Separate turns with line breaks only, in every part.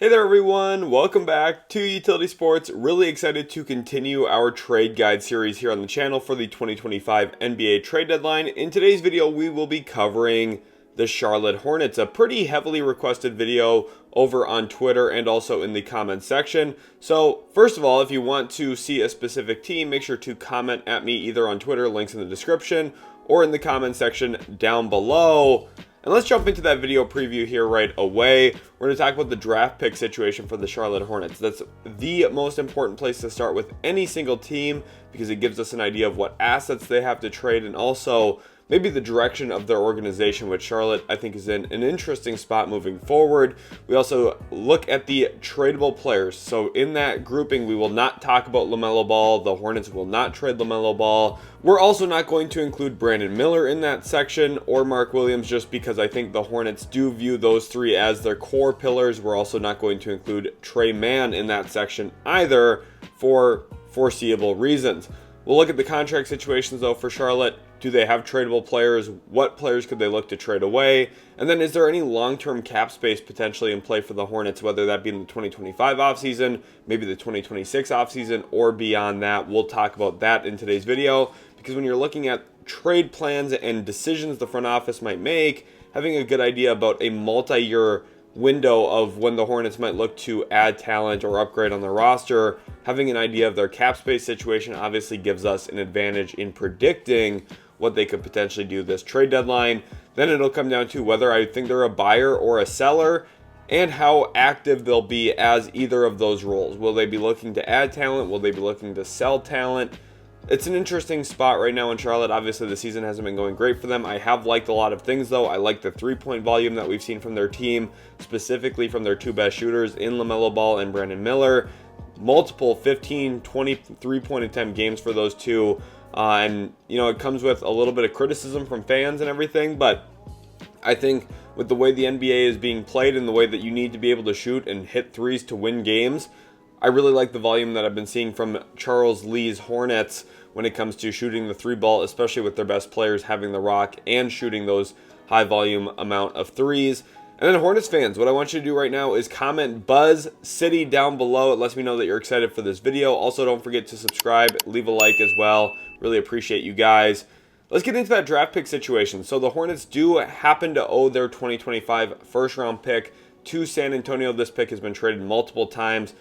Hey there everyone, welcome back to Utility Sports. Really excited to continue our trade guide series here on the channel for the 2025 NBA trade deadline. In today's video, we will be covering the Charlotte Hornets, a pretty heavily requested video over on Twitter and also in the comments section. So first of all, if you want to see a specific team, make sure to comment at me either on Twitter, links in the description, or in the comments section down below. And let's jump into that video preview here right away. We're going to talk about the draft pick situation for the Charlotte Hornets. That's the most important place to start with any single team because it gives us an idea of what assets they have to trade and also maybe the direction of their organization, which Charlotte, I think, is in an interesting spot moving forward. We also look at the tradable players. So in that grouping, we will not talk about LaMelo Ball. The Hornets will not trade LaMelo Ball. We're also not going to include Brandon Miller in that section or Mark Williams just because I think the Hornets do view those three as their core pillars. We're also not going to include Trey Mann in that section either for foreseeable reasons. We'll look at the contract situations though for Charlotte. Do they have tradable players? What players could they look to trade away? And then is there any long-term cap space potentially in play for the Hornets, whether that be in the 2025 offseason, maybe the 2026 offseason, or beyond that? We'll talk about that in today's video because when you're looking at trade plans and decisions the front office might make, having a good idea about a multi-year window of when the Hornets might look to add talent or upgrade on their roster, having an idea of their cap space situation obviously gives us an advantage in predicting what they could potentially do this trade deadline. Then it'll come down to whether I think they're a buyer or a seller and how active they'll be as either of those roles. Will they be looking to add talent? Will they be looking to sell talent? It's an interesting spot right now in Charlotte. Obviously, the season hasn't been going great for them. I have liked a lot of things, though. I like the three-point volume that we've seen from their team, specifically from their two best shooters in LaMelo Ball and Brandon Miller. Multiple 15, 20 three-point attempt games for those two. And, you know, it comes with a little bit of criticism from fans and everything, but I think with the way the NBA is being played and the way that you need to be able to shoot and hit threes to win games, I really like the volume that I've been seeing from Charles Lee's Hornets when it comes to shooting the three ball, especially with their best players having the rock and shooting those high volume amount of threes. And then Hornets fans, what I want you to do right now is comment Buzz City down below. It lets me know that you're excited for this video. Also, don't forget to subscribe, leave a like as well. Really appreciate you guys. Let's get into that draft pick situation. So the Hornets do happen to owe their 2025 first round pick to San Antonio. This pick has been traded multiple times.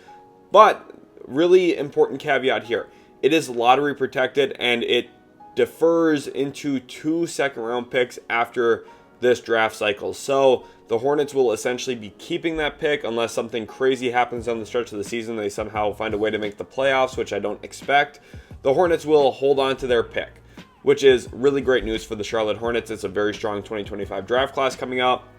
But really important caveat here. It is lottery protected and it defers into 2 second-round picks after this draft cycle. So the Hornets will essentially be keeping that pick unless something crazy happens on the stretch of the season. They somehow find a way to make the playoffs, which I don't expect. The Hornets will hold on to their pick, which is really great news for the Charlotte Hornets. It's a very strong 2025 draft class coming up.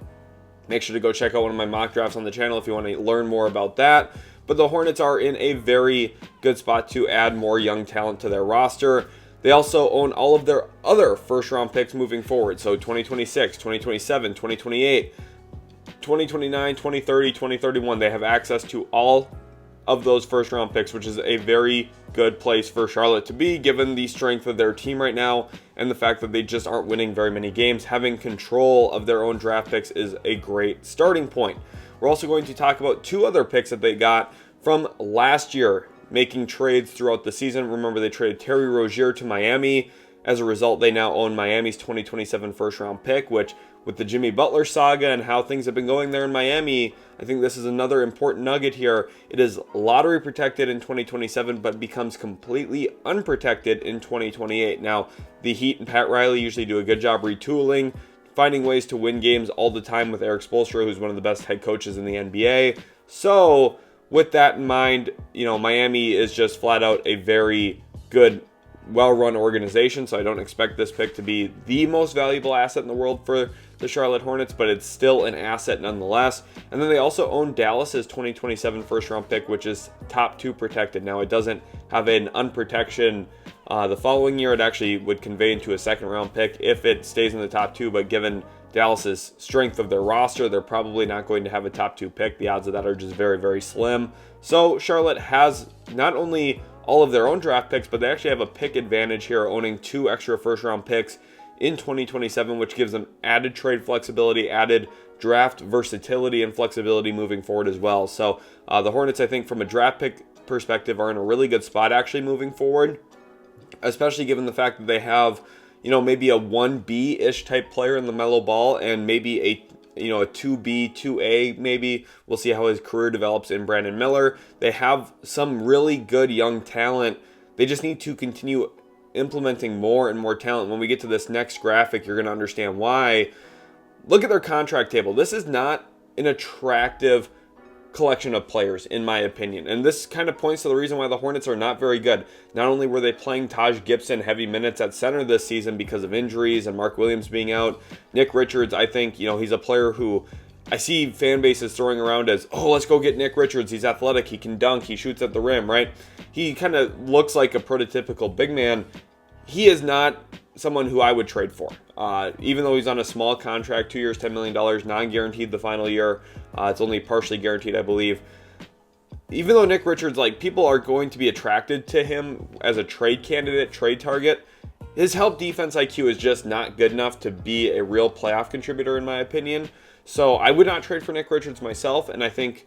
Make sure to go check out one of my mock drafts on the channel if you want to learn more about that. But the Hornets are in a very good spot to add more young talent to their roster. They also own all of their other first-round picks moving forward. So 2026, 2027, 2028, 2029, 2030, 2031. They have access to all of those first-round picks, which is a very good place for Charlotte to be, given the strength of their team right now and the fact that they just aren't winning very many games. Having control of their own draft picks is a great starting point. We're also going to talk about 2 other picks that they got from last year, making trades throughout the season. Remember, they traded Terry Rozier to Miami. As a result, they now own Miami's 2027 first-round pick, which with the Jimmy Butler saga and how things have been going there in Miami, I think this is another important nugget here. It is lottery protected in 2027, but becomes completely unprotected in 2028. Now, the Heat and Pat Riley usually do a good job retooling, finding ways to win games all the time with Eric Spoelstra, who's one of the best head coaches in the NBA. So with that in mind, you know, Miami is just flat out a very good, well-run organization. So I don't expect this pick to be the most valuable asset in the world for the Charlotte Hornets, but it's still an asset nonetheless. And then they also own Dallas's 2027 first-round pick, which is top 2 protected. Now, it doesn't have an unprotection the following year. It actually would convey into a second-round pick if it stays in the top 2, but given Dallas's strength of their roster, they're probably not going to have a top 2 pick. The odds of that are just very, very slim. So Charlotte has not only all of their own draft picks, but they actually have a pick advantage here, owning 2 extra first-round picks in 2027, which gives them added trade flexibility, added draft versatility and flexibility moving forward as well. So the Hornets, I think, from a draft pick perspective, are in a really good spot actually moving forward, especially given the fact that they have, maybe a 1B-ish type player in LaMelo Ball and maybe a 2B, 2A maybe. We'll see how his career develops in Brandon Miller. They have some really good young talent. They just need to continue implementing more and more talent. When we get to this next graphic, you're going to understand why. Look at their contract table. This is not an attractive collection of players, in my opinion. And this kind of points to the reason why the Hornets are not very good. Not only were they playing Taj Gibson heavy minutes at center this season because of injuries and Mark Williams being out. Nick Richards, I think, he's a player who I see fan bases throwing around as, oh, let's go get Nick Richards. He's athletic. He can dunk. He shoots at the rim, right? He kind of looks like a prototypical big man. He is not someone who I would trade for. Even though he's on a small contract, 2 years, $10 million, non-guaranteed the final year. It's only partially guaranteed, I believe. Even though Nick Richards, people are going to be attracted to him as a trade candidate, trade target, his help defense IQ is just not good enough to be a real playoff contributor, in my opinion. So I would not trade for Nick Richards myself, and I think,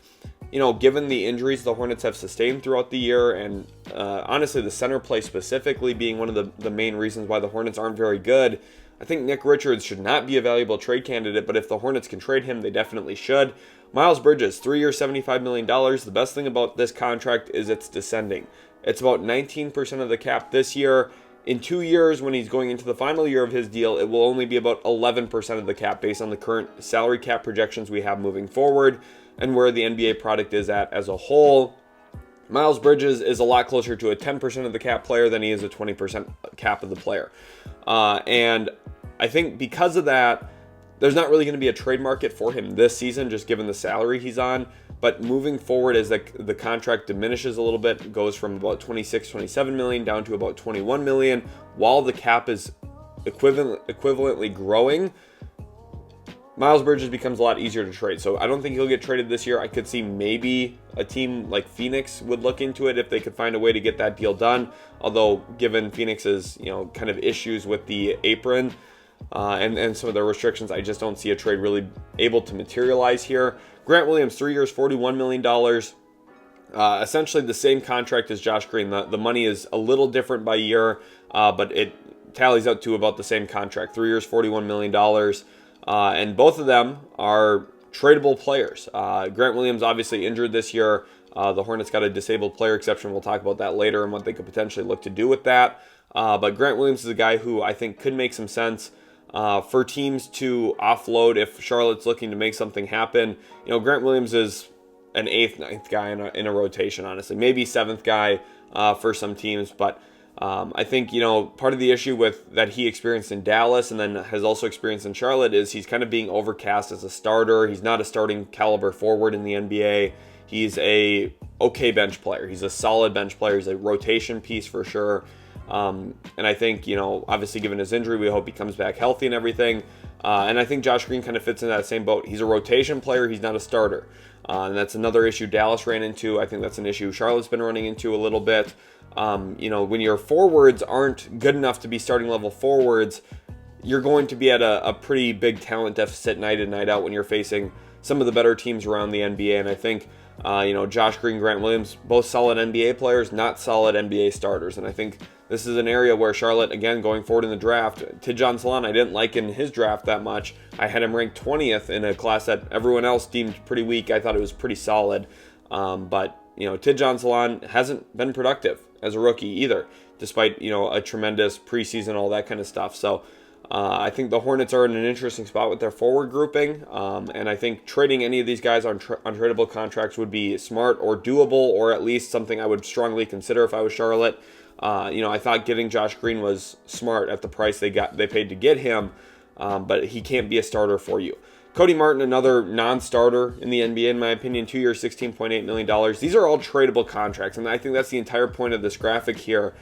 given the injuries the Hornets have sustained throughout the year, and honestly the center play specifically being one of the main reasons why the Hornets aren't very good, I think Nick Richards should not be a valuable trade candidate, but if the Hornets can trade him, they definitely should. Miles Bridges, 3 years, $75 million. The best thing about this contract is it's descending. It's about 19% of the cap this year. In 2 years, when he's going into the final year of his deal, it will only be about 11% of the cap based on the current salary cap projections we have moving forward and where the NBA product is at as a whole. Miles Bridges is a lot closer to a 10% of the cap player than he is a 20% cap of the player. And I think because of that, there's not really going to be a trade market for him this season, just given the salary he's on. But moving forward, as the contract diminishes a little bit, goes from about 27 million down to about 21 million, while the cap is equivalently growing, Miles Bridges becomes a lot easier to trade. So I don't think he'll get traded this year. I could see maybe a team like Phoenix would look into it if they could find a way to get that deal done. Although given Phoenix's, kind of issues with the apron and some of their restrictions, I just don't see a trade really able to materialize here. Grant Williams, 3 years, $41 million. Essentially the same contract as Josh Green. The money is a little different by year, but it tallies out to about the same contract. 3 years, $41 million. And both of them are tradable players. Grant Williams obviously injured this year. The Hornets got a disabled player exception. We'll talk about that later and what they could potentially look to do with that. But Grant Williams is a guy who I think could make some sense for teams to offload if Charlotte's looking to make something happen. Grant Williams is an 8th, 9th guy in a rotation, honestly. Maybe 7th guy for some teams, but I think, part of the issue with that he experienced in Dallas and then has also experienced in Charlotte is he's kind of being overcast as a starter. He's not a starting caliber forward in the NBA. He's a okay bench player. He's a solid bench player. He's a rotation piece for sure. And I think, obviously given his injury, we hope he comes back healthy and everything. And I think Josh Green kind of fits in that same boat. He's a rotation player. He's not a starter. And that's another issue Dallas ran into. I think that's an issue Charlotte's been running into a little bit. When your forwards aren't good enough to be starting level forwards, you're going to be at a pretty big talent deficit night in, night out when you're facing some of the better teams around the NBA. And I think, Josh Green, Grant Williams, both solid NBA players, not solid NBA starters. And I think this is an area where Charlotte, again, going forward in the draft, Tidjane Salaün, I didn't like in his draft that much. I had him ranked 20th in a class that everyone else deemed pretty weak. I thought it was pretty solid. But Tidjane Salaün hasn't been productive as a rookie either, despite, a tremendous preseason, all that kind of stuff. So I think the Hornets are in an interesting spot with their forward grouping. And I think trading any of these guys on tradable contracts would be smart or doable, or at least something I would strongly consider if I was Charlotte. I thought getting Josh Green was smart at the price they paid to get him, but he can't be a starter for you. Cody Martin, another non-starter in the NBA, in my opinion, 2 years, $16.8 million. These are all tradable contracts, and I think that's the entire point of this graphic here.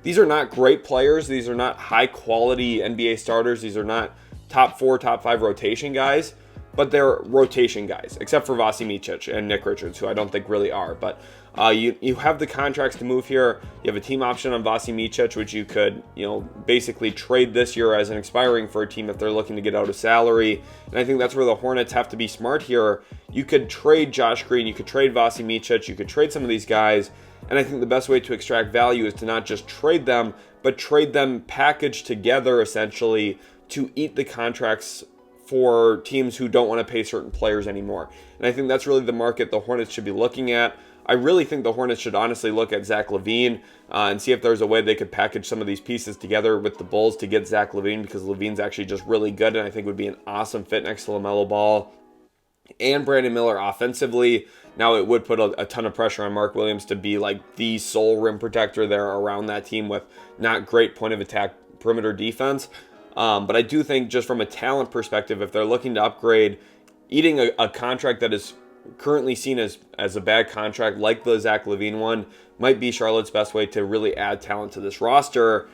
These are not great players. These are not high-quality NBA starters. These are not top 4, top 5 rotation guys. but they're rotation guys, except for Vasi Micic and Nick Richards, who I don't think really are. But you have the contracts to move here. You have a team option on Vasi Micic, which you could, basically trade this year as an expiring for a team if they're looking to get out of salary. And I think that's where the Hornets have to be smart here. You could trade Josh Green, you could trade Vasi Micic, you could trade some of these guys. And I think the best way to extract value is to not just trade them, but trade them packaged together essentially to eat the contracts for teams who don't want to pay certain players anymore. And I think that's really the market the Hornets should be looking at. I really think the Hornets should honestly look at Zach LaVine and see if there's a way they could package some of these pieces together with the Bulls to get Zach LaVine, because LaVine's actually just really good and I think would be an awesome fit next to LaMelo Ball and Brandon Miller offensively. Now, it would put a ton of pressure on Mark Williams to be like the sole rim protector there around that team with not great point of attack perimeter defense. But I do think just from a talent perspective, if they're looking to upgrade, eating a contract that is currently seen as a bad contract like the Zach LaVine one might be Charlotte's best way to really add talent to this roster.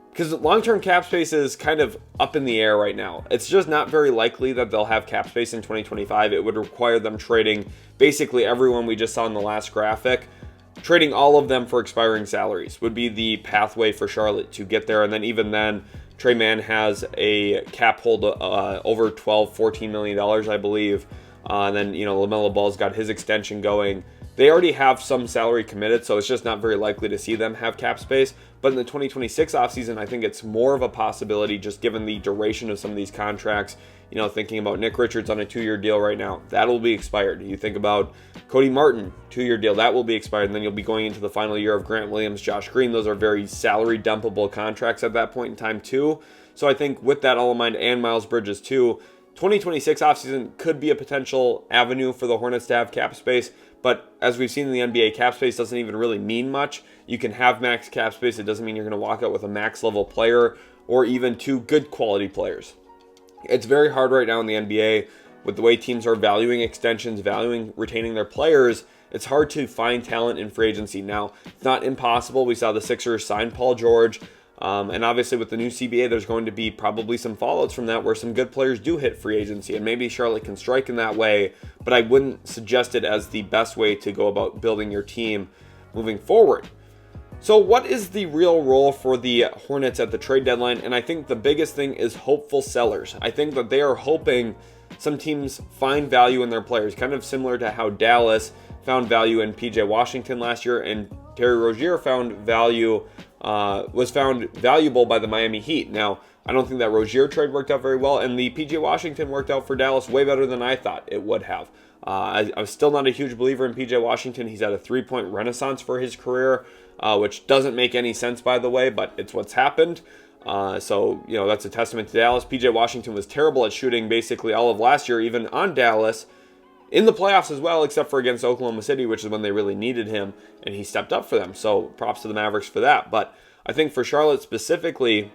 Because long-term cap space is kind of up in the air right now. It's just not very likely that they'll have cap space in 2025. It would require them trading basically everyone we just saw in the last graphic. Trading all of them for expiring salaries would be the pathway for Charlotte to get there. And then even then, Trey Mann has a cap hold over $14 million, I believe. And then, LaMelo Ball's got his extension going. They already have some salary committed, so it's just not very likely to see them have cap space. But in the 2026 offseason, I think it's more of a possibility just given the duration of some of these contracts. Thinking about Nick Richards on a 2-year deal right now, that will be expired. You think about Cody Martin, 2-year deal, that will be expired. And then you'll be going into the final year of Grant Williams, Josh Green. Those are very salary dumpable contracts at that point in time too. So I think with that all in mind, and Miles Bridges too, 2026 offseason could be a potential avenue for the Hornets to have cap space. But as we've seen in the NBA, cap space doesn't even really mean much. You can have max cap space. It doesn't mean you're going to walk out with a max level player or even 2 good quality players. It's very hard right now in the NBA with the way teams are valuing extensions, valuing retaining their players. It's hard to find talent in free agency. Now, it's not impossible. We saw the Sixers sign Paul George. And obviously with the new CBA, there's going to be probably some fallouts from that where some good players do hit free agency. And maybe Charlotte can strike in that way, but I wouldn't suggest it as the best way to go about building your team moving forward. So what is the real role for the Hornets at the trade deadline? And I think the biggest thing is hopeful sellers. I think that they are hoping some teams find value in their players, kind of similar to how Dallas found value in PJ Washington last year, and Terry Rozier was found valuable by the Miami Heat. Now, I don't think that Rozier trade worked out very well, and the PJ Washington worked out for Dallas way better than I thought it would have. I'm still not a huge believer in PJ Washington. He's had a 3-point renaissance for his career, which doesn't make any sense, by the way, but it's what's happened. So that's a testament to Dallas. PJ Washington was terrible at shooting basically all of last year, even on Dallas, in the playoffs as well, except for against Oklahoma City, which is when they really needed him, and he stepped up for them. So props to the Mavericks for that. But I think for Charlotte specifically,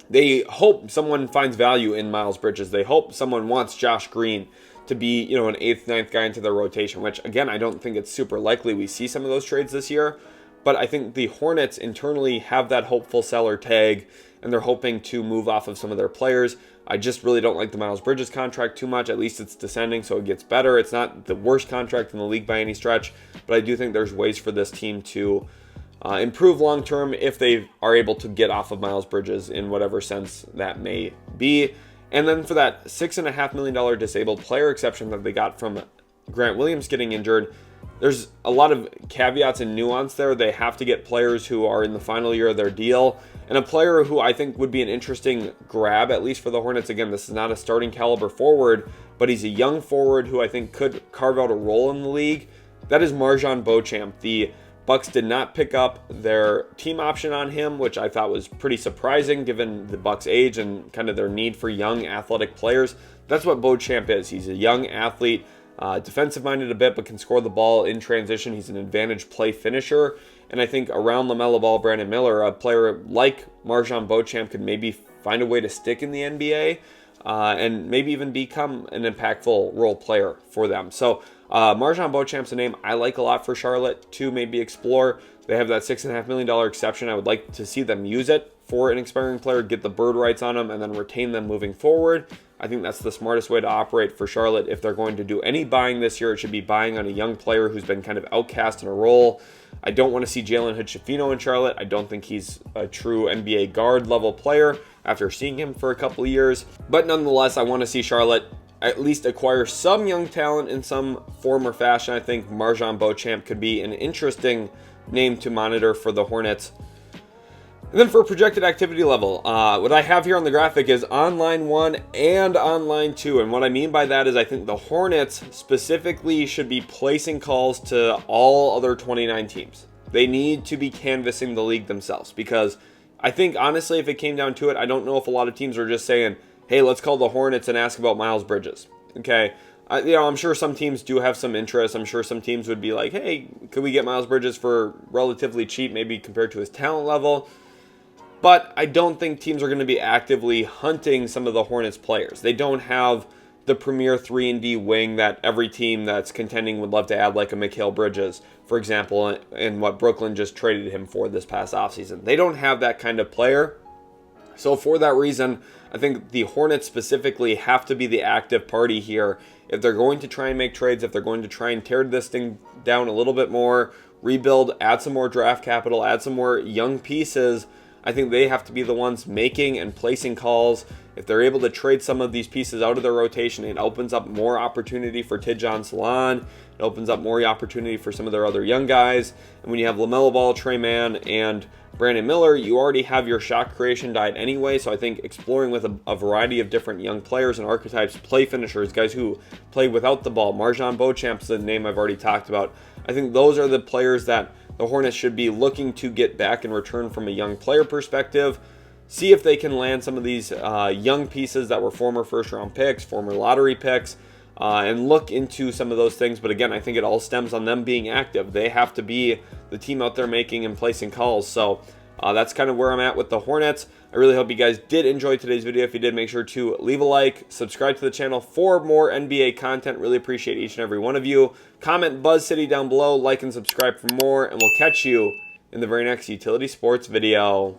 they hope someone finds value in Miles Bridges. They hope someone wants Josh Green to be, an 8th, 9th guy into their rotation, which, again, I don't think it's super likely we see some of those trades this year. But I think the Hornets internally have that hopeful seller tag, and they're hoping to move off of some of their players. I just really don't like the Miles Bridges contract too much. At least it's descending, so it gets better. It's not the worst contract in the league by any stretch, but I do think there's ways for this team to improve long-term if they are able to get off of Miles Bridges in whatever sense that may be. And then for that $6.5 million disabled player exception that they got from Grant Williams getting injured, there's a lot of caveats and nuance there. They have to get players who are in the final year of their deal, and a player who I think would be an interesting grab, at least for the Hornets. Again, this is not a starting caliber forward, but he's a young forward who I think could carve out a role in the league. That is MarJon Beauchamp. The Bucks did not pick up their team option on him, which I thought was pretty surprising given the Bucks' age and kind of their need for young athletic players. That's what Beauchamp is. He's a young athlete, defensive-minded a bit, but can score the ball in transition. He's an advantage play finisher. And I think around LaMelo Ball, Brandon Miller, a player like MarJon Beauchamp could maybe find a way to stick in the NBA and maybe even become an impactful role player for them. So MarJon Beauchamp's a name I like a lot for Charlotte to maybe explore. They have that $6.5 million exception. I would like to see them use it for an expiring player, get the bird rights on them, and then retain them moving forward. I think that's the smartest way to operate for Charlotte. If they're going to do any buying this year, it should be buying on a young player who's been kind of outcast in a role. I don't want to see Jalen Hood-Schifino in Charlotte. I don't think he's a true NBA guard level player after seeing him for a couple of years. But nonetheless, I want to see Charlotte at least acquire some young talent in some form or fashion. I think MarJon Beauchamp could be an interesting name to monitor for the Hornets. And then for projected activity level, what I have here on the graphic is on line 1 and on line 2. And what I mean by that is I think the Hornets specifically should be placing calls to all other 29 teams. They need to be canvassing the league themselves, because I think, honestly, if it came down to it, I don't know if a lot of teams are just saying, hey, let's call the Hornets and ask about Miles Bridges. Okay, I'm sure some teams do have some interest. I'm sure some teams would be like, hey, could we get Miles Bridges for relatively cheap, maybe compared to his talent level? But I don't think teams are going to be actively hunting some of the Hornets players. They don't have the premier 3-and-D wing that every team that's contending would love to add, like a Mikal Bridges, for example, and what Brooklyn just traded him for this past offseason. They don't have that kind of player. So for that reason, I think the Hornets specifically have to be the active party here. If they're going to try and make trades, if they're going to try and tear this thing down a little bit more, rebuild, add some more draft capital, add some more young pieces, I think they have to be the ones making and placing calls. If they're able to trade some of these pieces out of their rotation, it opens up more opportunity for Tidjane Salaün. It opens up more opportunity for some of their other young guys. And when you have LaMelo Ball, Tre Mann, and Brandon Miller, you already have your shot creation diet anyway. So I think exploring with a variety of different young players and archetypes, play finishers, guys who play without the ball. MarJon Beauchamp's the name I've already talked about. I think those are the players that the Hornets should be looking to get back in return from a young player perspective. See if they can land some of these young pieces that were former first-round picks, former lottery picks, and look into some of those things. But again, I think it all stems on them being active. They have to be the team out there making and placing calls. So that's kind of where I'm at with the Hornets. I really hope you guys did enjoy today's video. If you did, make sure to leave a like, subscribe to the channel for more NBA content. Really appreciate each and every one of you. Comment Buzz City down below, like and subscribe for more, and we'll catch you in the very next Utility Sports video.